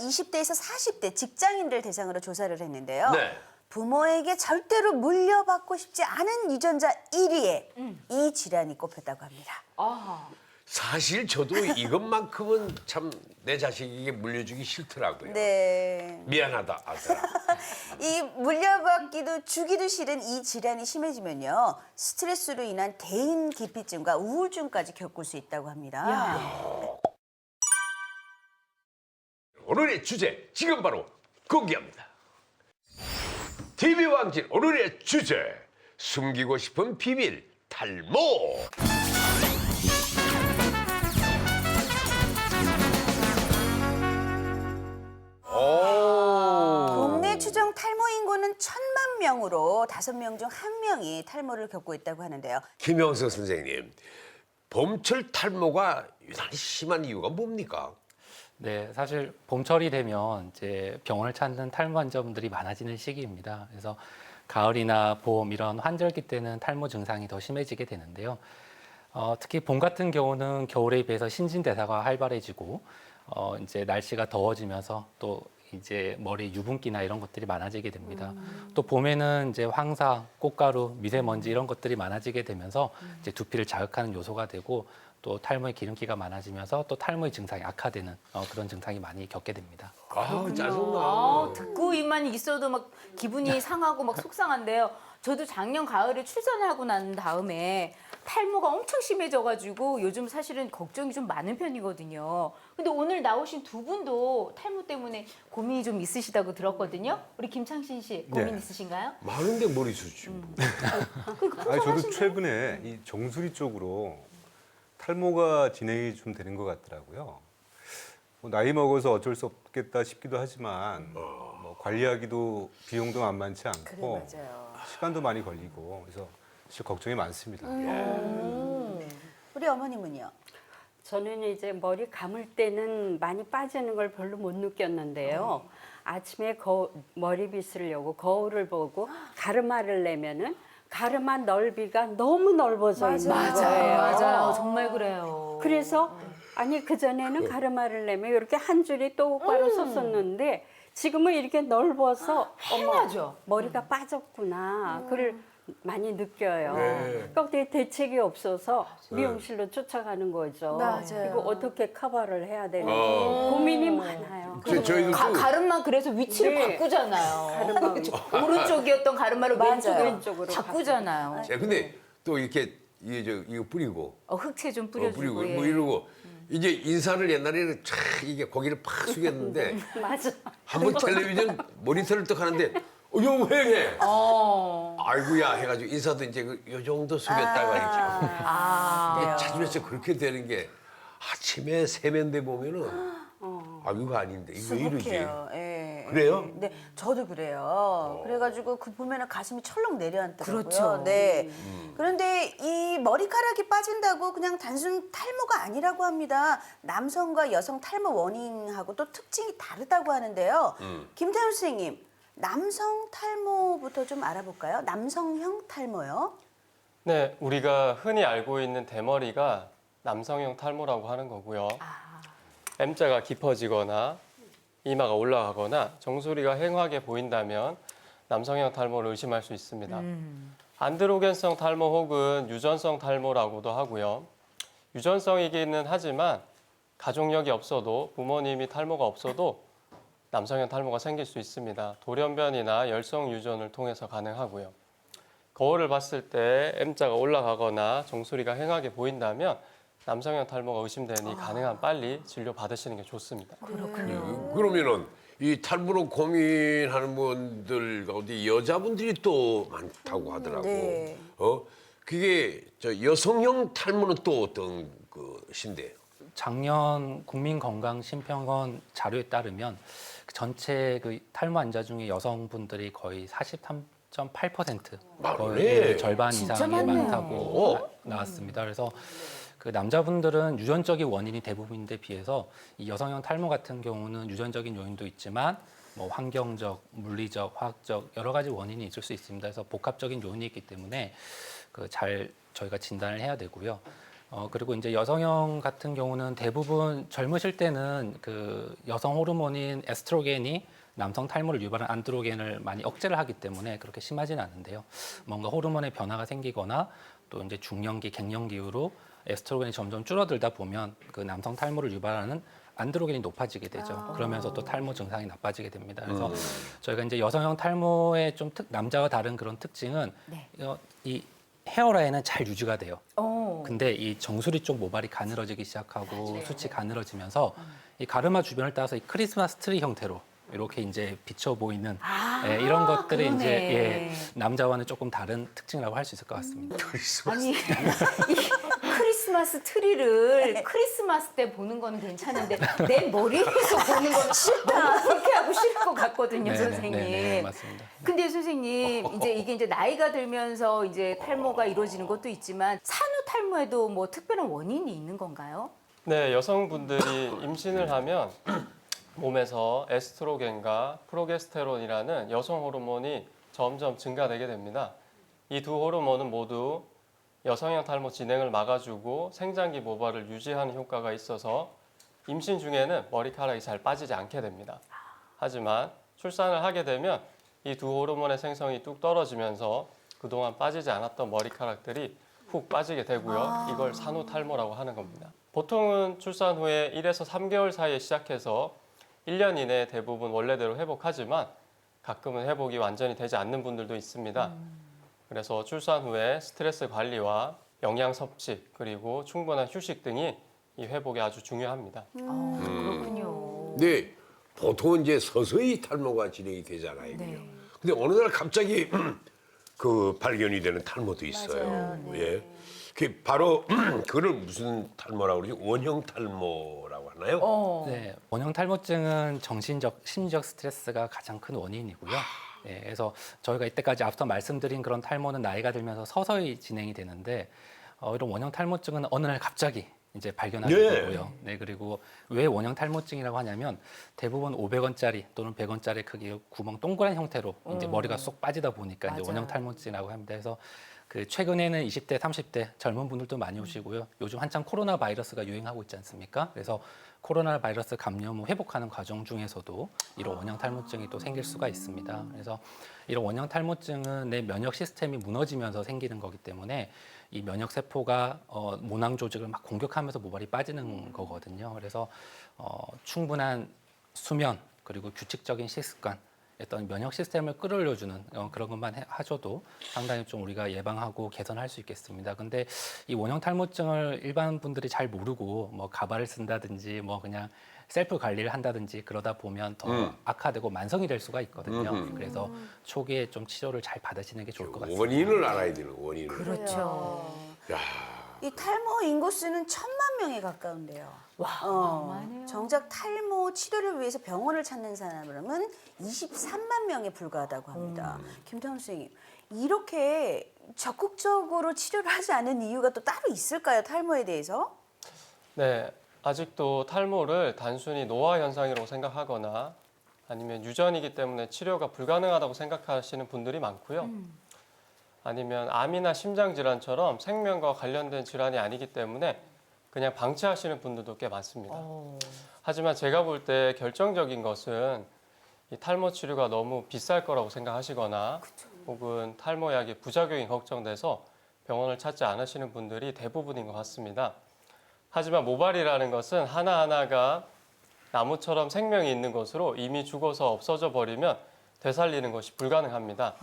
20대에서 40대 직장인들 대상으로 조사를 했는데요. 네. 부모에게 절대로 물려받고 싶지 않은 유전자 1위에 이 질환이 꼽혔다고 합니다. 아, 사실 저도 이것만큼은 참 내 자식에게 물려주기 싫더라고요. 네. 미안하다 아들아. 이 물려받기도 주기도 싫은 이 질환이 심해지면요. 스트레스로 인한 대인 기피증과 우울증까지 겪을 수 있다고 합니다. 오늘의 주제 지금 바로 공개합니다. TV 왕진 오늘의 주제 숨기고 싶은 비밀 탈모. 국내 추정 탈모 인구는 1,000만 명으로 5명 중 1명이 탈모를 겪고 있다고 하는데요. 김영석 선생님, 봄철 탈모가 유난히 심한 이유가 뭡니까? 네, 사실 봄철이 되면 이제 병원을 찾는 탈모 환자분들이 많아지는 시기입니다. 그래서 가을이나 봄 이런 환절기 때는 탈모 증상이 더 심해지게 되는데요. 특히 봄 같은 경우는 겨울에 비해서 신진대사가 활발해지고 이제 날씨가 더워지면서 또 이제 머리 유분기나 이런 것들이 많아지게 됩니다. 또 봄에는 이제 황사, 꽃가루, 미세먼지 이런 것들이 많아지게 되면서 이제 두피를 자극하는 요소가 되고 또 탈모의 기름기가 많아지면서 또 탈모의 증상이 악화되는 그런 증상이 많이 겪게 됩니다. 아, 짜증나. 아, 듣고 있만 있어도 막 기분이 상하고 막 속상한데요. 저도 작년 가을에 출산을 하고 난 다음에 탈모가 엄청 심해져가지고 요즘 사실은 걱정이 좀 많은 편이거든요. 근데 오늘 나오신 두 분도 탈모 때문에 고민이 좀 있으시다고 들었거든요. 우리 김창신 씨 고민 네. 있으신가요? 많은데 머리숱이. 아니, 저도 최근에 이 정수리 쪽으로 탈모가 진행이 좀 되는 것 같더라고요. 뭐 나이 먹어서 어쩔 수 없겠다 싶기도 하지만 뭐 관리하기도 비용도 만만치 그래, 않고 맞아요. 시간도 많이 걸리고 그래서 사실 걱정이 많습니다. 우리 어머님은요? 저는 이제 머리 감을 때는 많이 빠지는 걸 별로 못 느꼈는데요. 아침에 머리 빗으려고 거울을 보고 가르마를 내면은 가르마 넓이가 너무 넓어져 있는 거예요. 맞아요. 정말 그래요. 그래서 아니 그전에는 가르마를 내면 이렇게 한 줄이 똑바로 섰었는데 지금은 이렇게 넓어서 해나죠. 머리가 빠졌구나. 그걸 많이 느껴요. 네. 그러니까 어떻게 대책이 없어서 미용실로 쫓아가는 거죠. 맞아요. 이거 어떻게 커버를 해야 되는지 고민이 많아요. 저희도 또 가르마 그래서 위치를 네. 바꾸잖아요. 가르마. 오른쪽이었던 가르마를 맞아요. 왼쪽으로 바꾸잖아요. 자, 근데 또 이렇게 이거 뿌리고 흑채 좀 뿌려주고. 뿌리고 예. 뭐 이러고 이제 인사를 옛날에는 촥 이게 고개를 팍 숙였는데 맞아. 한번 텔레비전 모니터를 딱 하는데 영회해. 아이고야 해가지고 인사도 이제 요 정도 숙였다가 이렇게 찾으면서 그렇게 되는 게 아침에 세면대 보면은 아 이거 아닌데 이거 왜 이러지? 수북해요. 예. 그래요? 네, 저도 그래요. 그래가지고 그 보면은 가슴이 철렁 내려앉더라고요. 그렇죠. 네. 그런데 이 머리카락이 빠진다고 그냥 단순 탈모가 아니라고 합니다. 남성과 여성 탈모 원인하고 또 특징이 다르다고 하는데요. 김태훈 선생님, 남성 탈모부터 좀 알아볼까요? 남성형 탈모요? 네, 우리가 흔히 알고 있는 대머리가 남성형 탈모라고 하는 거고요. M자가 깊어지거나 이마가 올라가거나 정수리가 횡하게 보인다면 남성형 탈모를 의심할 수 있습니다. 안드로겐성 탈모 혹은 유전성 탈모라고도 하고요. 유전성이기는 하지만 가족력이 없어도 부모님이 탈모가 없어도 남성형 탈모가 생길 수 있습니다. 돌연변이나 열성 유전을 통해서 가능하고요. 거울을 봤을 때 M자가 올라가거나 정수리가 횡하게 보인다면 남성형 탈모가 의심되니 가능한 빨리 진료 받으시는 게 좋습니다. 그러면은 이 탈모로 고민하는 분들 가운데 여자분들이 또 많다고 하더라고. 네. 그게 저 여성형 탈모는 또 어떤 것인데요? 작년 국민건강심평원 자료에 따르면 그 전체 그 탈모 환자 중에 여성분들이 거의 43.8% 많네. 거의 절반 진짜 이상이 많네요. 많다고 나왔습니다. 그래서 그 남자분들은 유전적인 원인이 대부분인데 비해서 이 여성형 탈모 같은 경우는 유전적인 요인도 있지만 뭐 환경적, 물리적, 화학적 여러 가지 원인이 있을 수 있습니다. 그래서 복합적인 요인이 있기 때문에 그 잘 저희가 진단을 해야 되고요. 그리고 이제 여성형 같은 경우는 대부분 젊으실 때는 그 여성 호르몬인 에스트로겐이 남성 탈모를 유발하는 안드로겐을 많이 억제를 하기 때문에 그렇게 심하지는 않은데요. 뭔가 호르몬의 변화가 생기거나 또 이제 중년기, 갱년기 이후로 에스트로겐이 점점 줄어들다 보면 그 남성 탈모를 유발하는 안드로겐이 높아지게 되죠. 그러면서 또 탈모 증상이 나빠지게 됩니다. 그래서 저희가 이제 여성형 탈모의 좀 남자와 다른 그런 특징은 네. 이 헤어라인은 잘 유지가 돼요. 어. 근데 이 정수리 쪽 모발이 가늘어지기 시작하고 수치 가늘어지면서 이 가르마 주변을 따라서 이 크리스마스 트리 형태로 이렇게 이제 비쳐 보이는 이런 것들이 그러네. 이제 남자와는 조금 다른 특징이라고 할 수 있을 것 같습니다. 아니 이 크리스마스 트리를 크리스마스 때 보는 건 괜찮은데 내 머리에서 보는 건 너무 불쾌하고 싫을 것 같거든요, 선생님. 네, 맞습니다. 근데 선생님 이제 이게 나이가 들면서 이제 탈모가 이루어지는 것도 있지만 산후 탈모에도 뭐 특별한 원인이 있는 건가요? 네, 여성분들이 임신을 하면 몸에서 에스트로겐과 프로게스테론이라는 여성 호르몬이 점점 증가되게 됩니다. 이 두 호르몬은 모두 여성형 탈모 진행을 막아주고 생장기 모발을 유지하는 효과가 있어서 임신 중에는 머리카락이 잘 빠지지 않게 됩니다. 하지만 출산을 하게 되면 이 두 호르몬의 생성이 뚝 떨어지면서 그동안 빠지지 않았던 머리카락들이 훅 빠지게 되고요. 이걸 산후 탈모라고 하는 겁니다. 보통은 출산 후에 1에서 3개월 사이에 시작해서 1년 이내에 대부분 원래대로 회복하지만 가끔은 회복이 완전히 되지 않는 분들도 있습니다. 그래서 출산 후에 스트레스 관리와 영양 섭취 그리고 충분한 휴식 등이 이 회복에 아주 중요합니다. 그렇군요. 네, 보통은 이제 서서히 탈모가 진행이 되잖아요. 네. 근데 어느 날 갑자기 그 발견이 되는 탈모도 있어요. 맞아요. 네. 예. 그 바로 그걸 무슨 탈모라고 그러죠? 원형 탈모라고 하나요? 네, 원형 탈모증은 정신적, 심리적 스트레스가 가장 큰 원인이고요. 네, 그래서 저희가 이때까지 앞서 말씀드린 그런 탈모는 나이가 들면서 서서히 진행이 되는데 이런 원형 탈모증은 어느 날 갑자기 이제 발견하게 네. 되고요. 네, 그리고 왜 원형 탈모증이라고 하냐면 대부분 500원짜리 또는 100원짜리 크기의 구멍 동그란 형태로 이제 머리가 쏙 빠지다 보니까 이제 원형 탈모증이라고 합니다. 그래서 그 최근에는 20대, 30대 젊은 분들도 많이 오시고요. 요즘 한창 코로나 바이러스가 유행하고 있지 않습니까? 그래서 코로나 바이러스 감염 후 회복하는 과정 중에서도 이런 원형 탈모증이 또 생길 수가 있습니다. 그래서 이런 원형 탈모증은 내 면역 시스템이 무너지면서 생기는 거기 때문에 이 면역 세포가 모낭 조직을 막 공격하면서 모발이 빠지는 거거든요. 그래서 충분한 수면 그리고 규칙적인 식습관 어떤 면역 시스템을 끌어올려주는 그런 것만 하셔도 상당히 좀 우리가 예방하고 개선할 수 있겠습니다. 근데 이 원형 탈모증을 일반 분들이 잘 모르고 뭐 가발을 쓴다든지 뭐 그냥 셀프 관리를 한다든지 그러다 보면 더 악화되고 만성이 될 수가 있거든요. 그래서 초기에 좀 치료를 잘 받으시는 게 좋을 것 같습니다. 원인을 알아야 되는 원인을. 그렇죠. 야, 이 탈모 인구수는 1,000만 명에 가까운데요. 어마어마하네요. 정작 탈모 치료를 위해서 병원을 찾는 사람은 23만 명에 불과하다고 합니다. 김태훈 선생님, 이렇게 적극적으로 치료를 하지 않은 이유가 또 따로 있을까요? 탈모에 대해서? 네, 아직도 탈모를 단순히 노화 현상이라고 생각하거나 아니면 유전이기 때문에 치료가 불가능하다고 생각하시는 분들이 많고요. 아니면 암이나 심장 질환처럼 생명과 관련된 질환이 아니기 때문에 그냥 방치하시는 분들도 꽤 많습니다. 하지만 제가 볼 때 결정적인 것은 이 탈모 치료가 너무 비쌀 거라고 생각하시거나 혹은 탈모약의 부작용이 걱정돼서 병원을 찾지 않으시는 분들이 대부분인 것 같습니다. 하지만 모발이라는 것은 하나하나가 나무처럼 생명이 있는 것으로 이미 죽어서 없어져 버리면 되살리는 것이 불가능합니다.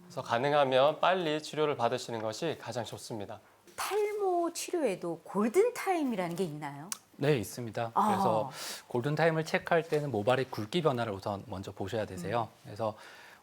그래서 가능하면 빨리 치료를 받으시는 것이 가장 좋습니다. 탈모 치료에도 골든 타임이라는 게 있나요? 네, 있습니다. 그래서 골든타임을 체크할 때는 모발의 굵기 변화를 우선 먼저 보셔야 되세요. 그래서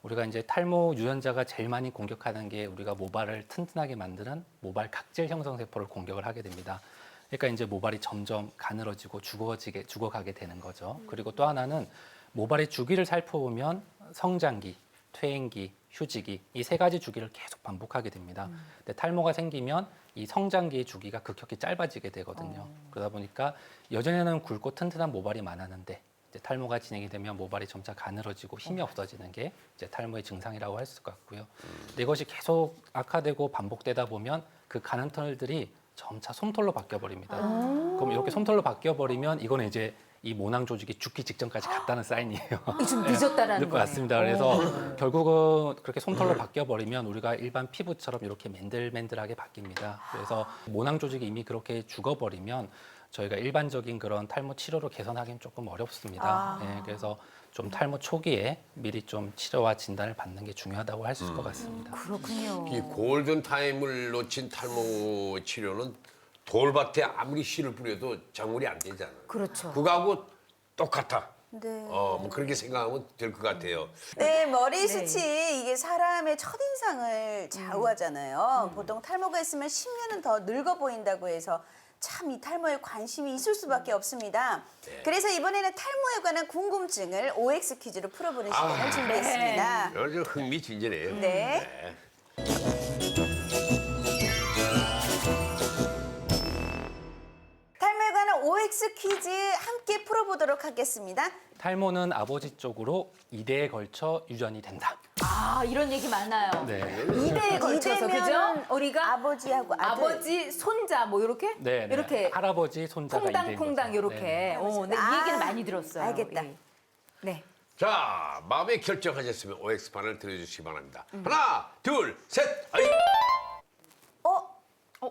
우리가 이제 탈모 유전자가 제일 많이 공격하는 게 우리가 모발을 튼튼하게 만드는 모발 각질 형성 세포를 공격을 하게 됩니다. 그러니까 이제 모발이 점점 가늘어지고 죽어가게 되는 거죠. 그리고 또 하나는 모발의 주기를 살펴보면 성장기, 퇴행기, 휴지기 이 세 가지 주기를 계속 반복하게 됩니다. 근데 탈모가 생기면 이 성장기의 주기가 급격히 짧아지게 되거든요. 그러다 보니까 예전에는 굵고 튼튼한 모발이 많았는데 이제 탈모가 진행이 되면 모발이 점차 가늘어지고 힘이 없어지는 게 이제 탈모의 증상이라고 할 수 있을 것 같고요. 근데 이것이 계속 악화되고 반복되다 보면 그 가는 털들이 점차 솜털로 바뀌어 버립니다. 그럼 이렇게 솜털로 바뀌어 버리면 이거는 이제 이 모낭 조직이 죽기 직전까지 갔다는 사인이에요. 좀 늦었다라는 거예요. 맞습니다. 그래서 결국은 그렇게 솜털로 바뀌어 버리면 우리가 일반 피부처럼 이렇게 맨들맨들하게 바뀝니다. 그래서 모낭 조직이 이미 그렇게 죽어 버리면 저희가 일반적인 그런 탈모 치료로 개선하기는 조금 어렵습니다. 네, 그래서 좀 탈모 초기에 미리 좀 치료와 진단을 받는 게 중요하다고 할 수 있을 것 같습니다. 그렇군요. 이 골든 타임을 놓친 탈모 치료는 돌밭에 아무리 씨를 뿌려도 작물이 안 되잖아. 그렇죠. 그거하고 똑같아. 네. 뭐 그렇게 생각하면 될 것 같아요. 네, 머리숱이 이게 사람의 첫인상을 좌우하잖아요. 보통 탈모가 있으면 10년은 더 늙어 보인다고 해서 참 이 탈모에 관심이 있을 수밖에 없습니다. 그래서 이번에는 탈모에 관한 궁금증을 OX 퀴즈로 풀어보는 시간을 준비했습니다. 아주 흥미진진해요. 네. 탈모에 관한 OX 퀴즈 함께 풀어보도록 하겠습니다. 탈모는 아버지 쪽으로 2대에 걸쳐 유전이 된다. 아, 이런 얘기 많아요. 네. 2대에 걸쳐서, 이대면은 그죠? 우리가 아버지하고 아들. 아버지, 손자 뭐 이렇게? 네, 네. 이렇게 할아버지, 손자가 퐁당퐁당 2대인 거죠. 이렇게. 네. 네, 이 얘기는 많이 들었어요. 알겠다. 예. 네. 자, 마음에 결정하셨으면 OX판을 들어주시기 바랍니다. 하나, 둘, 셋, 아이!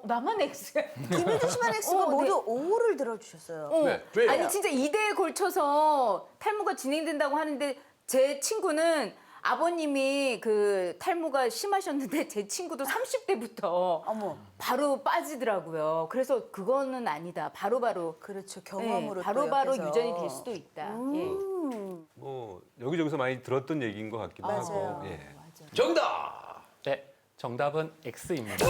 나만 X야. 김혜준 씨만 X가 모두 5를 들어주셨어요. 네, 왜요? 아니 진짜 2대에 걸쳐서 탈모가 진행된다고 하는데 제 친구는 아버님이 그 탈모가 심하셨는데 제 친구도 30대부터 어머. 바로 빠지더라고요. 그래서 그거는 아니다. 바로바로 그렇죠. 경험으로 또 바로바로 옆에서. 유전이 될 수도 있다. 예. 뭐 여기저기서 많이 들었던 얘기인 것 같기도 맞아요. 하고. 예. 정답! 네, 정답은 X입니다.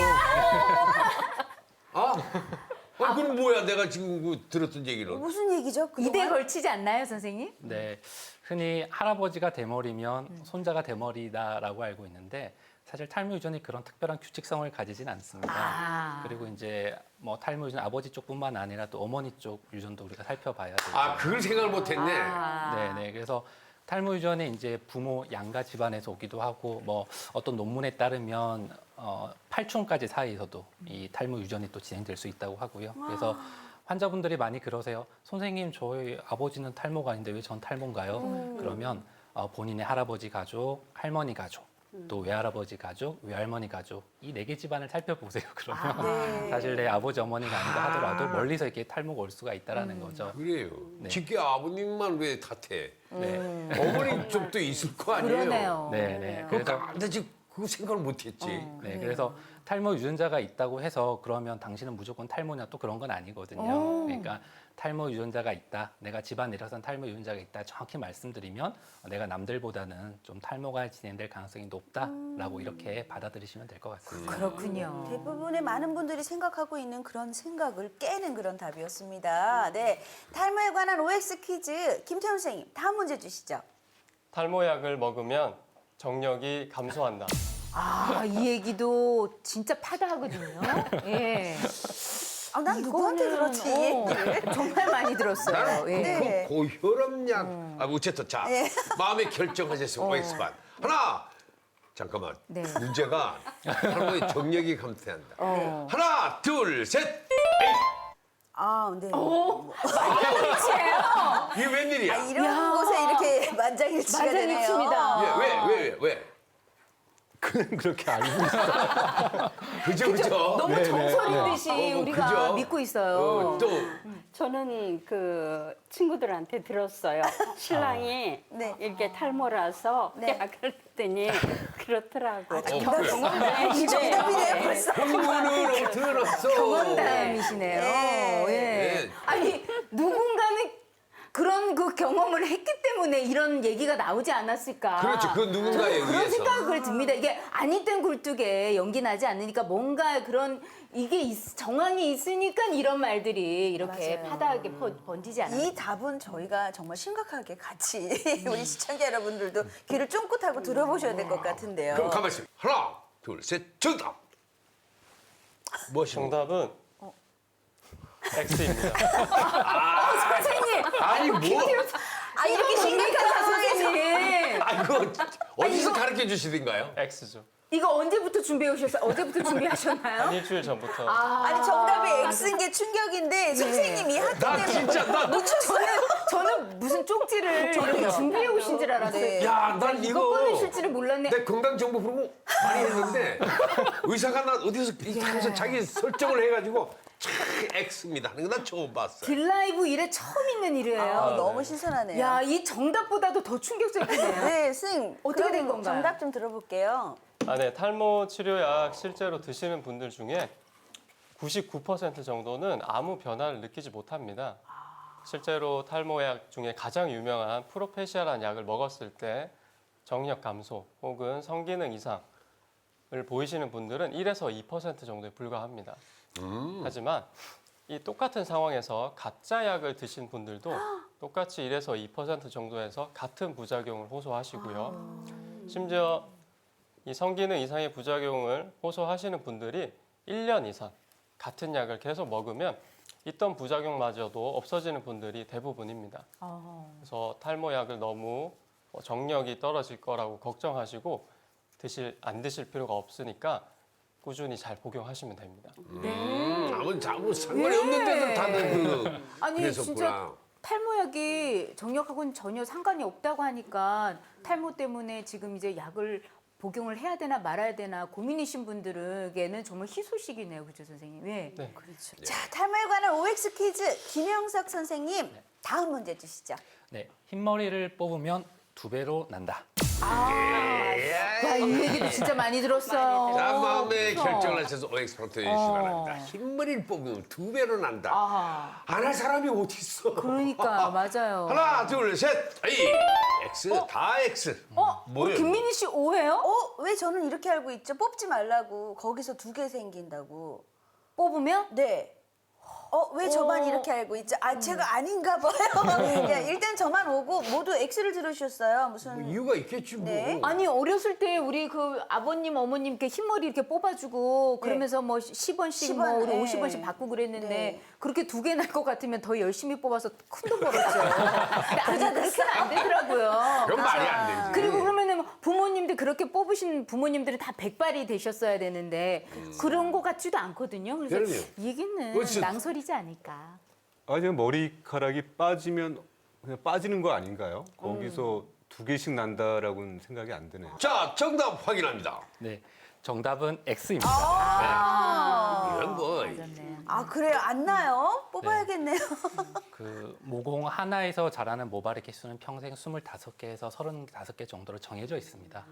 그럼 뭐야? 내가 지금 그 들었던 얘기는. 무슨 얘기죠? 2대에 걸치지 않나요, 선생님? 네, 흔히 할아버지가 대머리면 손자가 대머리다라고 알고 있는데 사실 탈모 유전이 그런 특별한 규칙성을 가지진 않습니다. 그리고 이제 뭐 탈모 유전 아버지 쪽뿐만 아니라 또 어머니 쪽 유전도 우리가 살펴봐야 되죠. 그걸 생각을 못했네. 네네. 그래서 탈모 유전이 이제 부모 양가 집안에서 오기도 하고 뭐 어떤 논문에 따르면 8촌까지 사이에서도 이 탈모 유전이 또 진행될 수 있다고 하고요. 그래서 환자분들이 많이 그러세요. 선생님, 저희 아버지는 탈모가 아닌데 왜 전 탈모인가요? 그러면 본인의 할아버지 가족, 할머니 가족, 또 외할아버지 가족, 외할머니 가족 이 4개 집안을 살펴보세요. 그러면 사실 내 아버지, 어머니가 아니다 하더라도 멀리서 이렇게 탈모가 올 수가 있다라는 거죠. 그래요. 네. 직계 아버님만 왜 탓해? 네. 어머니 쪽도 있을 거 아니에요? 그러네요. 네네. 그러니까 근데 지금 그거 생각을 못했지. 네, 그래서 탈모 유전자가 있다고 해서 그러면 당신은 무조건 탈모냐 또 그런 건 아니거든요. 그러니까 탈모 유전자가 있다, 내가 집안 내려선 탈모 유전자가 있다 정확히 말씀드리면 내가 남들보다는 좀 탈모가 진행될 가능성이 높다라고 이렇게 받아들이시면 될 것 같습니다. 그렇군요. 대부분의 많은 분들이 생각하고 있는 그런 생각을 깨는 그런 답이었습니다. 네, 탈모에 관한 OX 퀴즈 김태훈 선생님 다음 문제 주시죠. 탈모약을 먹으면 정력이 감소한다. 이 얘기도 진짜 파다하거든요. 예. 난 누구한테 들었지 이 얘기를? 정말 많이 들었어요. 나는 예. 네. 그 고혈압약. 어쨌든 자, 마음에 결정하셨으면 OX판. 하나, 잠깐만. 네. 문제가 탈모의 정력이 감퇴한다. 네. 하나, 둘, 셋. 에이! 네. 이게 웬일이야? 이런 곳에 이렇게 만장일치가 되네요. 만장일치입니다. 왜? 그냥 그렇게 알고 그죠? 너무 정설인 듯이 우리가 그죠? 믿고 있어요. 또 저는 그 친구들한테 들었어요. 신랑이 네. 이렇게 탈모라서 네. 약을 했더니 그렇더라고. 정답이네요 벌써. 한번을 들었어. 경험담이시네요. 네. 예. 네. 아니 누군가는 그런 그 경험을 했기 때문에 이런 얘기가 나오지 않았을까. 그렇죠. 그 누군가에 저는 그런 의해서. 생각을 듭니다. 이게 아니 땐 굴뚝에 연기 나지 않으니까 뭔가 그런 이게 정황이 있으니까 이런 말들이 이렇게 맞아요. 파다하게 번지지 않아요. 이 답은 저희가 정말 심각하게 같이 우리 시청자 여러분들도 귀를 쫑긋하고 들어보셔야 될 것 같은데요. 그럼 가만히 있어. 하나, 둘, 셋. 정답. 무엇입니까? 정답은 X입니다. 선생님, 아니 뭐? 이렇게 심각한 선생님. 그거 어디서 가르쳐 주시던가요? X죠. 이거 언제부터 준비해 오셨어요? 어제부터 준비하셨나요? 한 일주일 전부터 아니 정답이 X인 게 충격인데 선생님 이 학교 나 때문에 진짜 나 저는 무슨 쪽지를 이렇게 준비해 오신 줄 알았어요. 네. 야, 난 이거 이거 꺼내실지를 몰랐네. 내 건강 정보 프로 많이 했는데 의사가 나 어디서 하면서 자기 설정을 해가지고 참 X입니다 하는 거 난 처음 봤어요. 딜라이브 일에 처음 있는 일이에요. 너무 신선하네요. 야, 이 정답보다도 더 충격적이네요. 네, 선생님 어떻게 그럼 된 건가요? 정답 좀 들어볼게요. 네, 탈모 치료약 실제로 드시는 분들 중에 99% 정도는 아무 변화를 느끼지 못합니다. 실제로 탈모약 중에 가장 유명한 프로페시아라는 약을 먹었을 때 정력 감소 혹은 성기능 이상을 보이시는 분들은 1에서 2% 정도에 불과합니다. 하지만 이 똑같은 상황에서 가짜 약을 드신 분들도 똑같이 1에서 2% 정도에서 같은 부작용을 호소하시고요. 심지어 이 성기능 이상의 부작용을 호소하시는 분들이 1년 이상 같은 약을 계속 먹으면 있던 부작용마저도 없어지는 분들이 대부분입니다. 그래서 탈모약을 너무 정력이 떨어질 거라고 걱정하시고 안 드실 필요가 없으니까 꾸준히 잘 복용하시면 됩니다. 아무 상관이 없는데도 다들 아니 그랬었구나. 진짜 탈모약이 정력하고는 전혀 상관이 없다고 하니까 탈모 때문에 지금 이제 약을 복용을 해야 되나 말아야 되나 고민이신 분들에게는 정말 희소식이네요, 그죠 선생님? 네. 네. 그렇죠. 자, 탈모에 관한 OX 퀴즈 김영석 선생님 다음 문제 주시죠. 네, 흰머리를 뽑으면 2배로 난다. 야, 이 얘기도 진짜 많이 들었어요. 자, 마음의 결정을 하셔서 OX 프로토 해주시기 바랍니다. 흰머리를 뽑으면 2배로 난다. 안 할 사람이 어디 있어? 그러니까 맞아요. 하나, 둘, 셋. 에이, X, 다 X. 우리 김민희 씨 오해요? 왜 저는 이렇게 알고 있죠? 뽑지 말라고. 거기서 2개 생긴다고. 뽑으면? 네. 왜 저만 이렇게 알고 있죠? 제가 아닌가 봐요. 야, 일단 저만 오고 모두 X를 들으셨어요. 무슨 이유가 있겠지 뭐. 네. 아니 어렸을 때 우리 그 아버님 어머님 이렇게 흰머리 이렇게 뽑아주고 그러면서 뭐 10원씩 뭐 10원, 우리 네. 50원씩 받고 그랬는데 네. 그렇게 2개 날 것 같으면 더 열심히 뽑아서 큰 돈 벌었죠. 근데 아직 그렇게는 안 되더라고요. 그건 말이 안 되지. 그리고 그러면은 부모님들 그렇게 뽑으신 부모님들이 다 백발이 되셨어야 되는데 그런 것 같지도 않거든요. 그래서 그럼요. 이 얘기는 그렇지. 낭설이지 않을까. 지금 머리카락이 빠지면 그냥 빠지는 거 아닌가요? 거기서 2개씩 난다라고는 생각이 안 드네요. 자, 정답 확인합니다. 네, 정답은 X입니다. 이런 거. 그래요? 안 나요? 뽑아야겠네요. 그 모공 하나에서 자라는 모발의 개수는 평생 25개에서 35개 정도로 정해져 있습니다.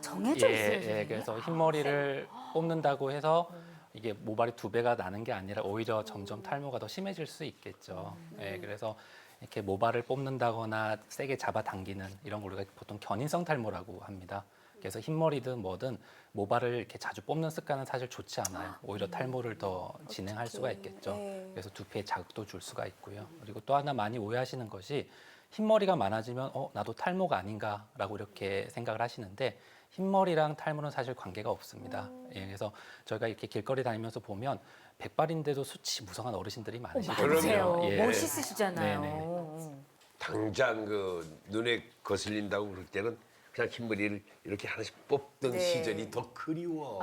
정해져 있어요. 예, 선생님? 그래서 흰머리를 뽑는다고 해서 이게 모발이 2배가 나는 게 아니라 오히려 점점 탈모가 더 심해질 수 있겠죠. 예, 그래서 이렇게 모발을 뽑는다거나 세게 잡아당기는 이런 걸 우리가 보통 견인성 탈모라고 합니다. 그래서 흰머리든 뭐든 모발을 이렇게 자주 뽑는 습관은 사실 좋지 않아요. 오히려 탈모를 더 진행할 수가 있겠죠. 네. 그래서 두피에 자극도 줄 수가 있고요. 그리고 또 하나 많이 오해하시는 것이 흰머리가 많아지면 나도 탈모가 아닌가라고 이렇게 생각을 하시는데 흰머리랑 탈모는 사실 관계가 없습니다. 예, 그래서 저희가 이렇게 길거리 다니면서 보면 백발인데도 수치 무성한 어르신들이 많으시거든요. 맞아요. 예. 멋있으시잖아요. 네네. 당장 그 눈에 거슬린다고 그럴 때는 그냥 흰머리를 이렇게 하나씩 뽑던 네. 시절이 더 그리워.